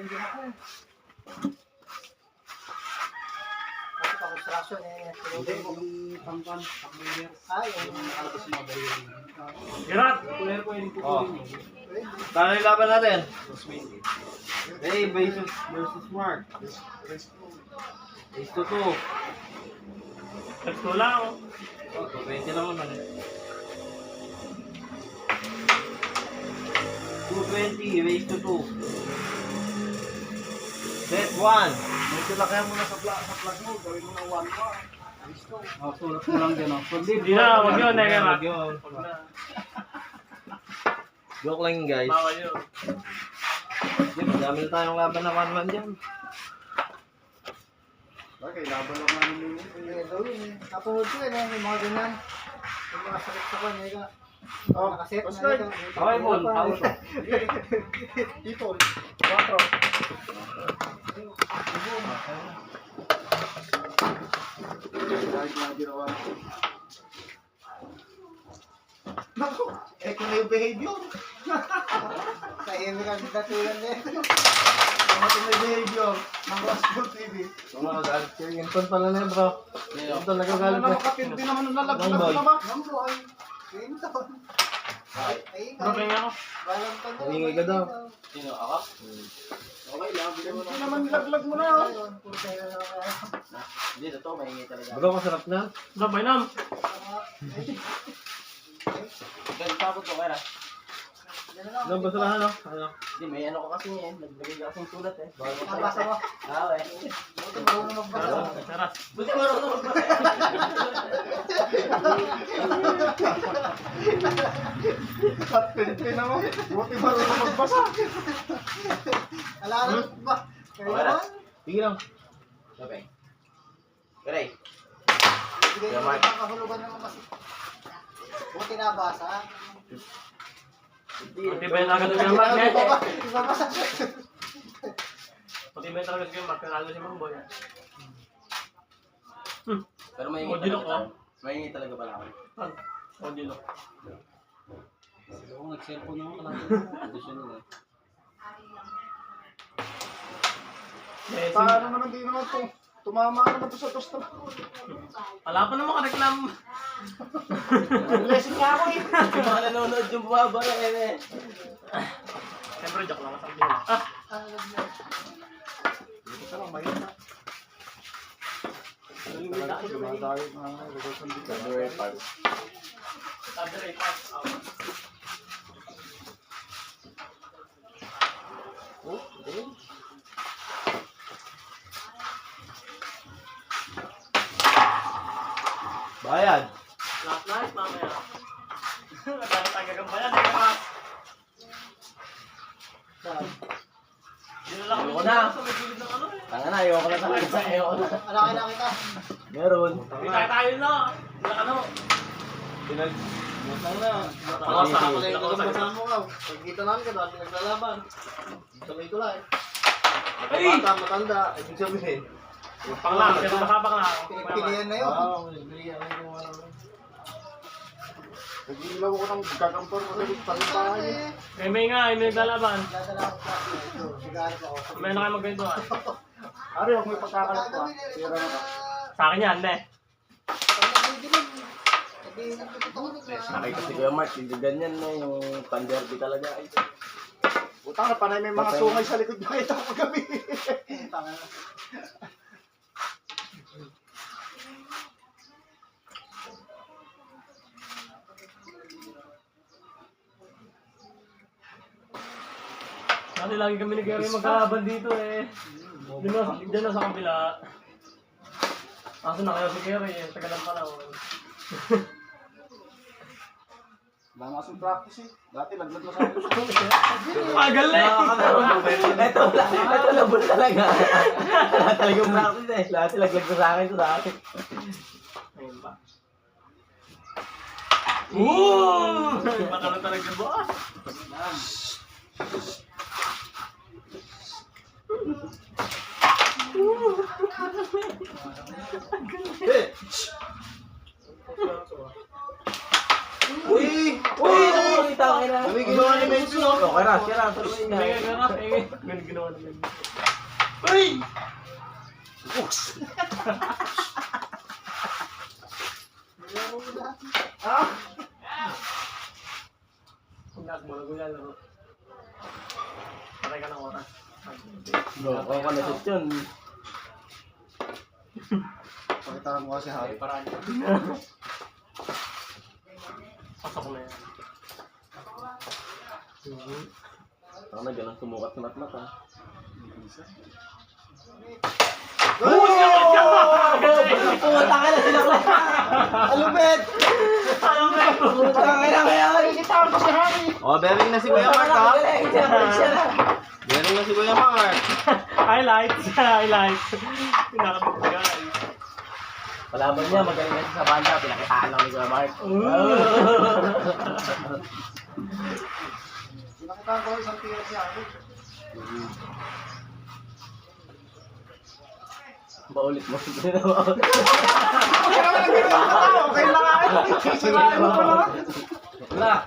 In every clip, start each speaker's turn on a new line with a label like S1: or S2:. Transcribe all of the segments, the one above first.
S1: din ako. Kasi pa-construction eh.
S2: Hindi, yung pangkan, pang-layer.
S1: Ay,
S2: Yung nakalabas yung mga baril.
S3: Gerard!
S2: Kuler ko yung
S4: Oh.
S2: pupulin yun.
S4: Paano yung laban natin?
S2: Mas mainit.
S4: Hey, versus Mark. Ace to 2.
S3: Let's go lang.
S4: Oh, 20 lang naman eh. 220, raise to 2. Set 1.
S2: Medyo lakayan mo na sa plug mo. Gawin mo ng 1 bar. Listo. Oh, sulat mo lang dyan.
S3: Hindi na, huwag yun, eh, Gerard.
S4: Wag yun.
S3: Huwag na.
S4: Joke lang yun, guys.
S3: Bawal yun.
S4: Madami na tayong laban na 1-1 dyan.
S2: Okay, laban lang namin yung
S1: Hindi gawin eh. Kapag ko eh, yung mga ganyan. Yung mga sakit sa kanya, ika.
S2: Oh,
S1: Nakaset na
S2: Oscar.
S1: ika.
S4: Okay, Paul. Out.
S2: Dito. 4. Dahil na ginawa. Naku, eto na yung behavior.
S1: Sa imi ka datulan eh.
S2: Ito na yung behavior ng Rascal TV.
S4: Galit kayo. Yung ton pala na yun, bro. Yung ton nagagalit
S2: Ano
S4: na.
S2: naman kapildi naman nung nalaglag
S4: Boy.
S2: naman.
S1: Nambo ay. Ayun to. Ay,
S3: Dropping ako.
S1: Walang tanong.
S4: Ingay ka daw.
S2: Sino, ako? Okay lang, hindi naman nilaglag mo na.
S1: Ayun, puro tayo na kaya.
S2: Hindi, totoo, maingay talaga.
S4: Bro, masarap na.
S3: Drop by nam.
S2: Ganun tapos ko, kaya.
S4: Ano, basurahan, no? Ano?
S2: Hindi, may ano ko kasi eh. Naglagay ka kasing sulat eh. Bawal mo
S1: Nabasa mo.
S2: Ah, eh.
S1: Buti marunong magbasa.
S3: Sarap.
S2: Buti marunong magbasa. Kapildi naman. Buti marunong magbasa.
S1: Alam ba? Kaya
S2: Wala.
S1: naman.
S4: Sige lang.
S2: Okay. Garay.
S1: Bigay mo ng kahulugan naman kasi. Buti nabasa.
S3: Pati ba yung agad yung Mark?
S1: Ibabasa.
S3: Pati ba yung talaga yung Mark? Kanalo si Mamboy.
S2: Pero may
S3: Modulok ko.
S2: Maingay talaga pala ako.
S3: Modulok.
S2: Siguro kung nag-cellphone ako lang. Additional eh. Paano naman di naman to? Tumama naman to sa tosta.
S3: Wala pa naman ka-reklam.
S2: Blessing nga ako eh. Yung mga nanonood yung bumabara eh.
S3: Siyempre, joke lang. Sabi nila. Ah!
S2: Dito ka lang, mahina. Dumadayo mga revolution dito.
S3: Sabi rin, pass out.
S2: Oh, okay.
S4: Bayad.
S3: Last night, mamaya. Nagkakatagagam pa yan, eh, Mark. Dinala kami
S4: Ayoko na.
S3: sa may gilid ng ano eh.
S4: Tanga na, ayoko na sa ayoko na.
S1: Alaki na kita.
S4: Meron.
S3: Hindi tayo na. Wala ano.
S4: Pinag... Matang na.
S3: Nakawas na ako na yung
S4: Nakawas
S3: nakawas.
S4: mo ka. Pagkita namin ka, dati naglalaban. Sabay ko lang.
S3: Ay!
S4: Bata, matanda. Ibig sabihin.
S3: Panglang, pero nakapanglang.
S1: Pinipilihan na yun.
S4: Wow, nagbilihan na yung ano.
S2: Nagilaw ko ng gagampar ko sa palipahan.
S3: Eh, may nga, may naglalaban.
S1: Dadala ako sa ito. Sigarit ako.
S3: May na kayo magkwentuhan.
S2: Ari, huwag may pagkakalat pa.
S1: Gagawin eh.
S2: Tira na ka.
S3: Sa akin yan, ne.
S1: Pag nagdidilim, sabihin ng totoo ko na.
S4: Nakita si Kuya Mark, hindi ganyan na yung panderby talaga. Ay,
S2: Utang na panay may mga sungay sa likod na ito kagabi.
S1: Tanga na.
S3: Kasi lagi kami ni Gary magkalaban dito eh. Diyan na sa kabila. Kaso na kayo si Gary eh, tagal ng panahon.
S2: Wala nga kasing practice eh. Dati laglag na sa akin.
S3: Pagal na eh!
S4: ito labol talaga. Lahat talagang practice eh. Lahat laglag ko sa akin ito dati.
S3: Ayun pa. Woo! Baka na talaga boss.
S4: Uy! Uy! Nakakita ka na. Namigil yung animation oh. Okay na, sira. Tuloy na.
S3: Kaya nga, ganun ginawa namin. Uy! Huwag mo, nagulalo. Patay ka ng oras.
S4: Okay ka na shoot yun.
S1: Pakitaan mo kasi Harry.
S3: Pasok na yan.
S4: Ako na, ganun sumukat si Matmat ha. Pumunta ka na sila ko. Alupit! Pumunta ka na kaya.
S1: Pakitaan mo si Harry.
S2: Oh, bearing na si Kuya Mark ha. Bearing na si Kuya Mark.
S3: Highlights! Highlights! Pinakabit ka guys.
S4: Palaban niya, magaling na siya sa banda. Pinakitaan lang ni Kuya Mark.
S1: Pinakitaan ko isang tira si Harry.
S4: Paulit mo.
S1: Okay lang ako. Sisirain mo pa lang.
S4: Wala.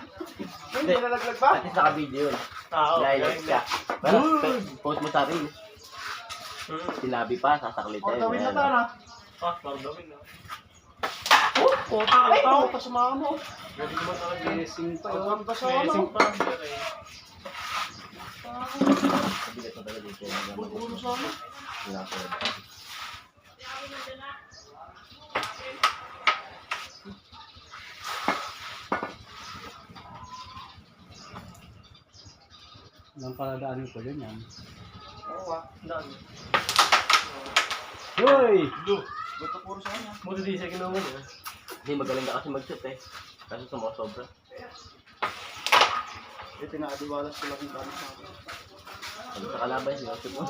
S1: Hindi nalaglag ba?
S4: At least naka-video yun.
S3: Oo.
S4: Highlights ka. Pero post mo sa reels. Sinabi pa, sasaklit
S1: O, gawin na
S4: Ayan,
S1: tara.
S3: Ah, gawin na. Oh, puta ka
S1: Ay,
S3: tao.
S1: ito sa mga mo.
S3: Galing naman talaga.
S2: Blessing pa yun.
S1: Pagkanta sa
S3: Blessing
S1: ano.
S3: pa. Okay.
S4: Kabigat mo talaga dito.
S1: Ulo sa ano.
S4: Wala ko.
S2: Nang paladaanin ko din yan.
S1: Oo ah.
S3: Dami.
S2: Hoy!
S1: Ba't puro sa kanya?
S3: Buti di siya ginawa mo.
S4: Hindi, magaling ka kasi mag-shoot eh. Kaso sumusobra.
S1: Pinaadiwalas ko lang yung kami sa akin.
S4: Pag sa kalaban, sinushoot mo.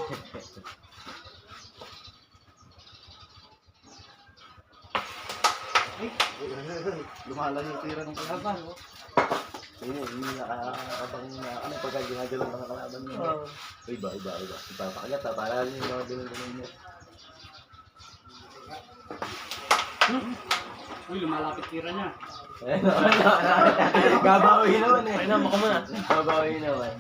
S1: Lumalang yung tira ng kalaban.
S4: Hindi nakakabang na ano pagka ginagalaw ng kalaban mo. Iba. Ipapakagat ha, para rin yung mga ganun mo.
S2: Uy, lumalapit tira niya.
S4: Gabawi naman eh.
S3: Ay na, baka mo na.
S4: Gabawi naman.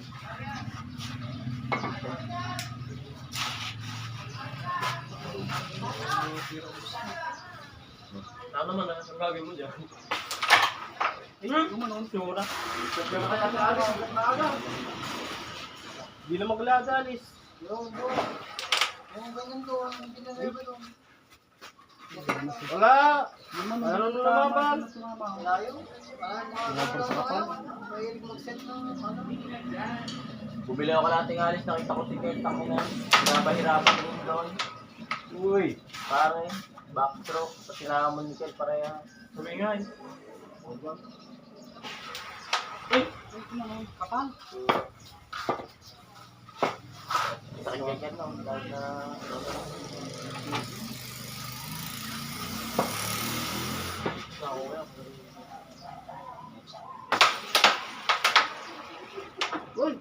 S3: Ano naman ah, ang gagawin mo dyan? Gumanon, sura. Hindi na magladalis.
S1: Yung ganyan doon, ang pinangyayari doon.
S3: Wala! Ano na naman?
S1: Malayo. Mahilig mag-set ng ano.
S4: Bumili ako nating alis, nakita ko si Kentang na napahirapan rin doon. Uy, pare, backstroke, pati nakamon ni Kel pareha.
S3: Sabi nga eh.
S1: Kapal.
S4: Sakit kay Kel no, dahil na...
S1: Uy!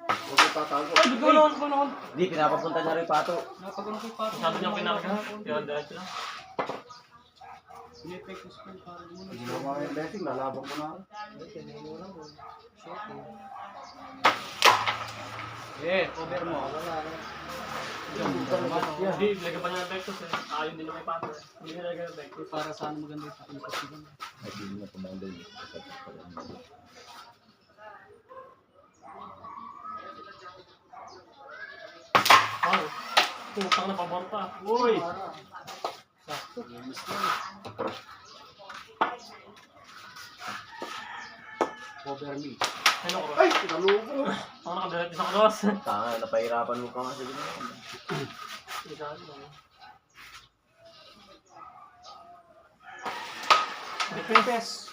S1: Huwag mo tatago.
S3: Ay, gumanon.
S4: Hindi, pinapapunta na rin pato.
S2: Napagano ko pa.
S3: Sabi niya pinakagahan. Kaya diretso lang.
S2: Sinipay ko sa para mo.
S1: Hindi mo mga yung blessing, lalabang ko na.
S2: Cover mo.
S3: Hindi, lagyan pa niya ng vectors eh. Ayaw din na may pato eh. Hindi na lagyan ng vectors.
S2: Para sana maganda yung pakilikot ko dun.
S4: Ay, hindi na pumandal.
S3: Oh, putang na pabor pa. Uy!
S2: Cover me.
S3: Ano ko?
S1: Ay! Pinalubo!
S3: Ako nakadiretso sa cross.
S4: Tanga, napahirapan mo pa kasi.
S3: Isa ano.
S1: Defense!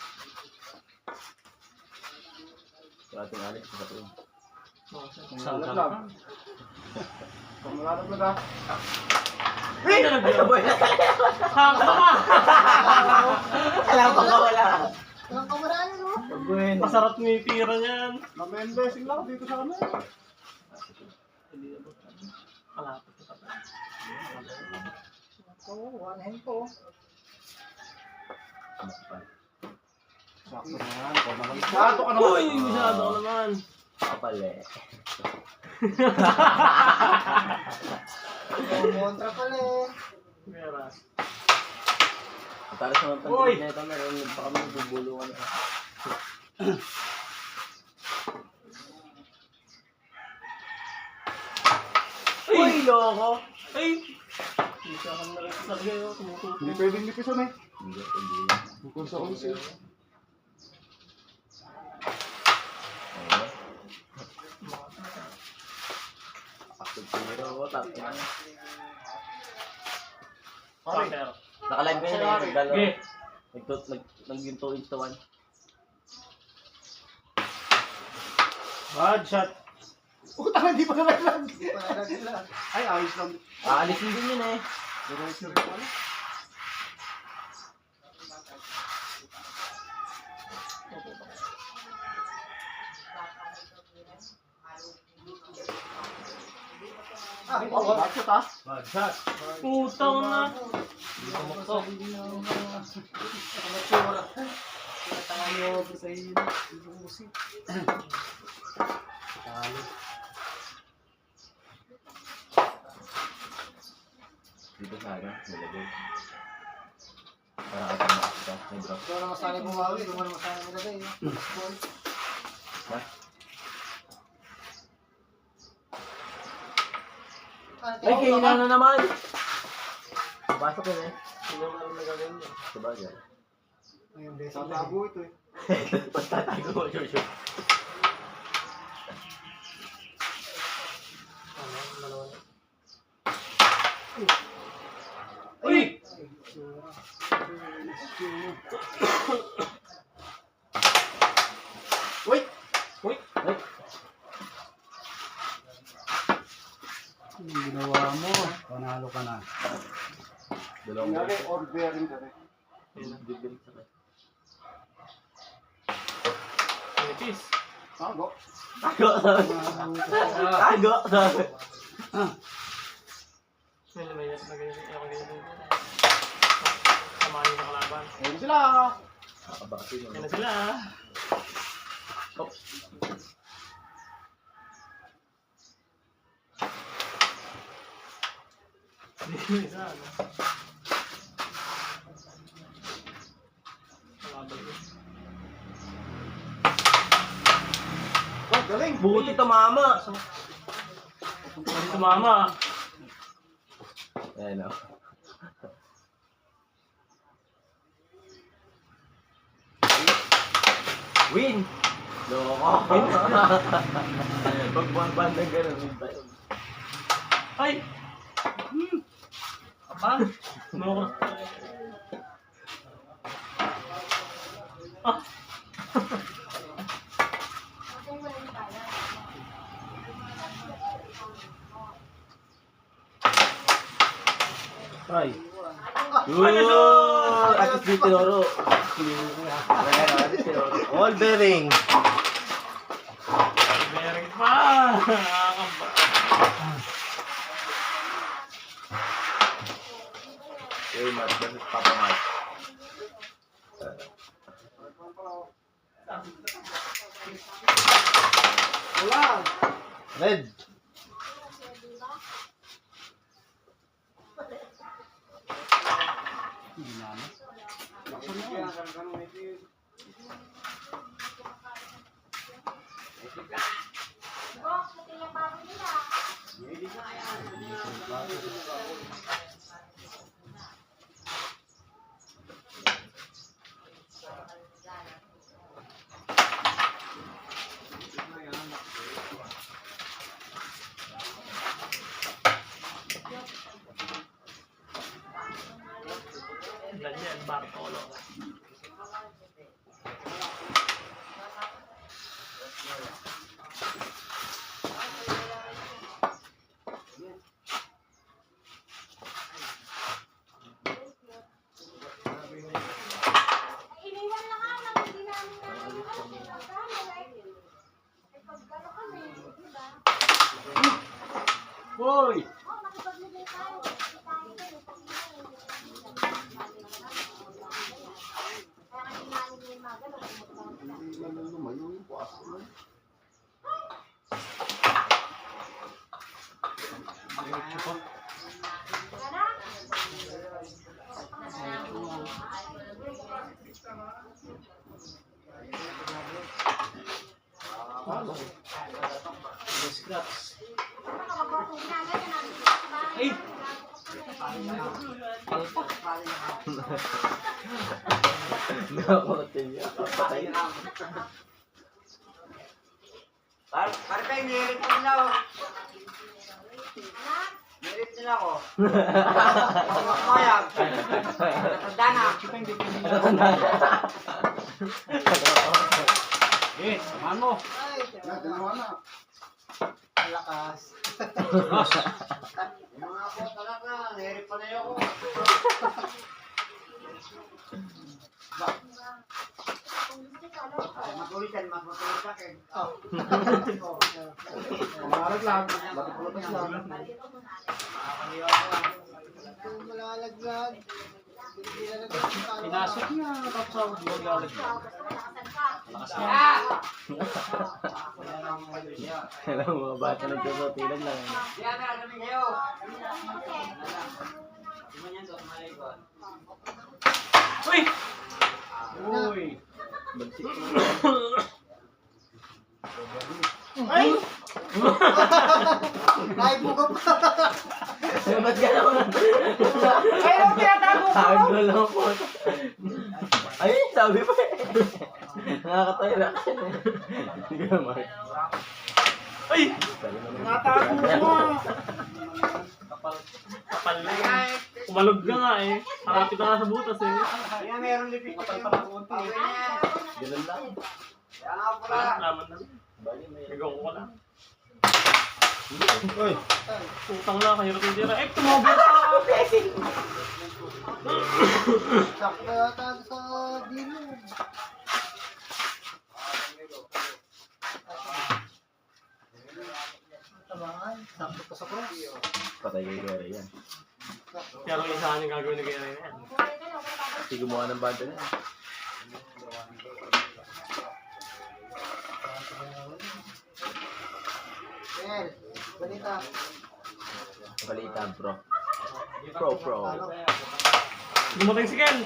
S4: Yung ating alis, sa tuwing.
S1: Nalaglag. Kung malalaglag ah.
S3: Ay, nalagyan. Haka ka!
S4: Alam pa ka wala.
S1: Ang kamaraan no?
S4: Bueno.
S3: Masarap ni tira niyan.
S1: May blessing lang dito sa kanila.
S3: Hindi na ba? Malapit na tayo.
S1: Oo, one hand po.
S2: Sakto na yan. Sakto ka naman.
S3: Uy! Masyado ka naman.
S4: Kapal eh.
S1: Kontra pala eh.
S3: Pera.
S4: Talas naman pandinig na ito. Meron pa kami nagbubulungan. Uy! Loko!
S3: Ay! Hindi ka kang nagsasabi kayo. Tumututo.
S2: Hindi pwedeng lipisan eh.
S4: Hindi, hindi lang.
S2: Bukod sa kunsi.
S4: Ayun. Akapagpiro, tapos na.
S3: Panther.
S4: Nakalive ko yun eh. Nagdalo.
S3: Okay.
S4: Nag-yung 2 into 1.
S2: Bad shot. Utang, hindi pa nalaglag.
S1: Hindi pa nalaglag.
S2: Ay, ayos lang.
S4: Aalisin din yun eh.
S2: Diretso rin pala.
S1: Ah,
S2: Bad shot ah. Bad shot.
S3: Putang na.
S4: Dito sa ano, nilagay. Para ka makakita. May drop.
S1: ikaw na masanay bumawi. Ikaw na masanay nilagay.
S4: Ha? Ay, kailan na naman! Pasok yun eh.
S3: Sino nga lang nagagawin mo?
S4: Sabagay.
S1: Ngayon, beses.
S2: Tatago ito eh.
S4: Pagtatago mo, Jojo.
S3: Uy!
S4: Uy!
S3: Uy!
S4: Uy!
S2: Ang ginawa mo. Panalo ka na.
S4: Dalawang
S2: Nangyari, or bearing ka rin.
S4: Bibig sa kanya.
S3: Cheese.
S2: Tago.
S4: Tago! Tago! Tago!
S3: May na ganyan. Ako ganyan. Samahan yung nakalaban.
S2: Ayun sila.
S4: Nakabakti
S3: Yan
S4: naman.
S3: na sila.
S4: Oh!
S3: Isa, ano? Nakabag yun.
S2: Oh, galing.
S4: Buti tumama!
S3: Hindi tumama.
S4: Ayan o. Win! Loko! Pag buwan-buwan na gano'n, win tayo.
S3: Ay! Apa? Ano ko? Ah!
S4: Ay!
S3: Ano?
S4: At least di tinuro. At least tinuro. All bearing!
S3: Bearing pa! Nakakamba.
S4: Okay, Matt. This is Papa Mike.
S2: Wala.
S4: Red!
S3: Ganyan, Bartolo.
S5: Iniwan lang namin, hindi namin pagkano kami, di ba?
S4: Boy!
S5: Oh, makipaglagay tayo. Kasi tayo din,
S2: Hindi naman lumayo yung puwaso mo.
S3: Ay!
S4: Nakakotin niya. Patay.
S1: Pare pa, merit mo nila ako. Merit nila ako. Kumayag. Natanda na.
S2: Eh, samahan mo.
S1: Ay,
S2: Dalawa na.
S1: malakas. Yung mga ako talaga, merit pa na ako. Ay, matulitan, matulitan sa akin.
S2: Kumarag lang. Matipulutas lang.
S1: Malalaglag.
S2: Pinasok niya. Tapos ako magalit.
S4: Alam mo, mga bata nagsasotilan lang.
S3: Uy!
S2: Uy.
S4: Bagsik mo.
S1: Ay! Ay, bugap.
S4: Ba't gano'n?
S1: Ay, ang tinatago ko.
S4: Tago lang po. Ay, sabi pa eh. Nakakatayo reaction eh. Hindi ka naman.
S3: Ay!
S1: Natago mo.
S3: Kapal na yun. Kumalog ka nga eh. Harapit na nga sa butas eh.
S1: Yan, meron lipis. Kapal pa ng konti.
S4: Ganun lang.
S1: Kaya nga pala.
S3: Naman na.
S4: Bali, may...
S3: Nagawa ko lang.
S2: Uy.
S3: Putang na, kahirap yung tira. Eh, tumabot ka!
S1: Sakto yata sa dino. Tabangan. Sakto pa sa cross.
S4: Patay kay Gary yan.
S3: Pero isa yung gagawin ni Gary na yan.
S4: Kasi gumawa ng banda na yan.
S1: Well, balita.
S4: Balita bro. Pro.
S3: Dumating si Ken.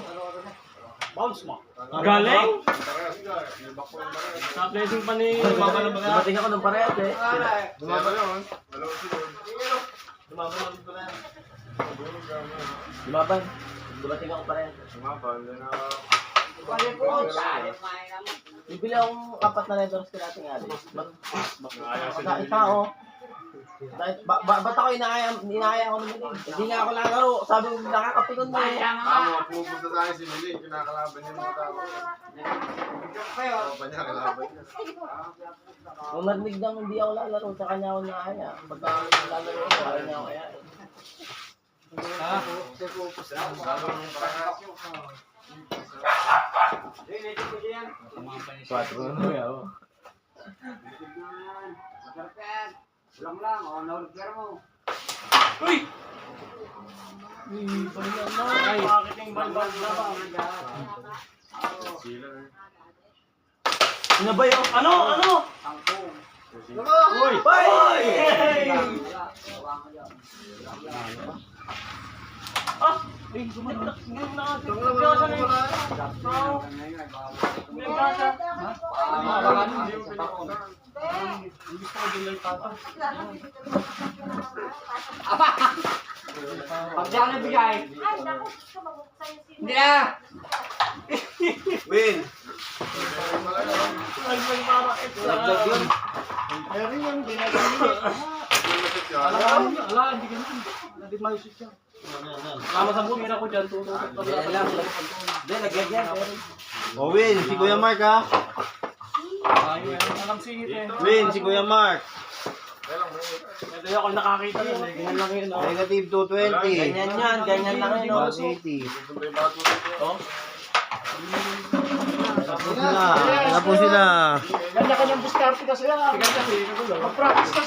S2: Bounce mo.
S3: Galing? Na-blessing pa ni...
S4: Dumating ako ng parehas eh. Lumaban. Dumating ako parehas.
S1: Balik ko.
S4: Bibili akong 4 na red doors kinating alis. Isa oh. Ba't ako inaaya ko naman eh? Hindi nga ako lalaro. Sabi mo nakakapikon mo eh.
S2: Pupunta tayo si Mili. Kinakalaban niya mga tao. Pa niya, kalaban niya.
S4: Kung narinig lang hindi ako lalaro, sa kanya ako naaya. Pagka lalaro ako, ayaw niya ako kaya. Quatro na mo yaw.
S1: Ulang lang, o nahulog pera mo.
S3: Uy! Ay, bakit yung balbal na ba?
S4: Ano ba yun?
S3: Ano?
S4: Uy! Uy!
S3: Ah! Eh, gumawa na. Gasa na yun.
S1: Pag di ako nabigay,
S5: Ay, naku, sumabog sa'yo si
S1: hindi na.
S2: Win!
S3: Ay, para extra.
S1: Meron yung ginagawa.
S2: Ala, hindi ganun. Hindi malusot siya.
S3: Lama sa buti ko dyan. Tututok ka lang.
S4: Hindi, nagagyan.
S6: O Win, si Kuya Mark ha?
S3: Ay, alam singit eh.
S6: Win, si Kuya Mark.
S3: Hindi ako nakakita nun eh. Ganyan lang yun.
S6: Negative 220.
S4: Ganyan yan, ganyan lang yun.
S6: Mga
S4: Oh.
S6: City.
S4: Oh.
S6: Sila. Sila po sila.
S1: Ganda ka ng diskarte kasi yan. Mag-practice ka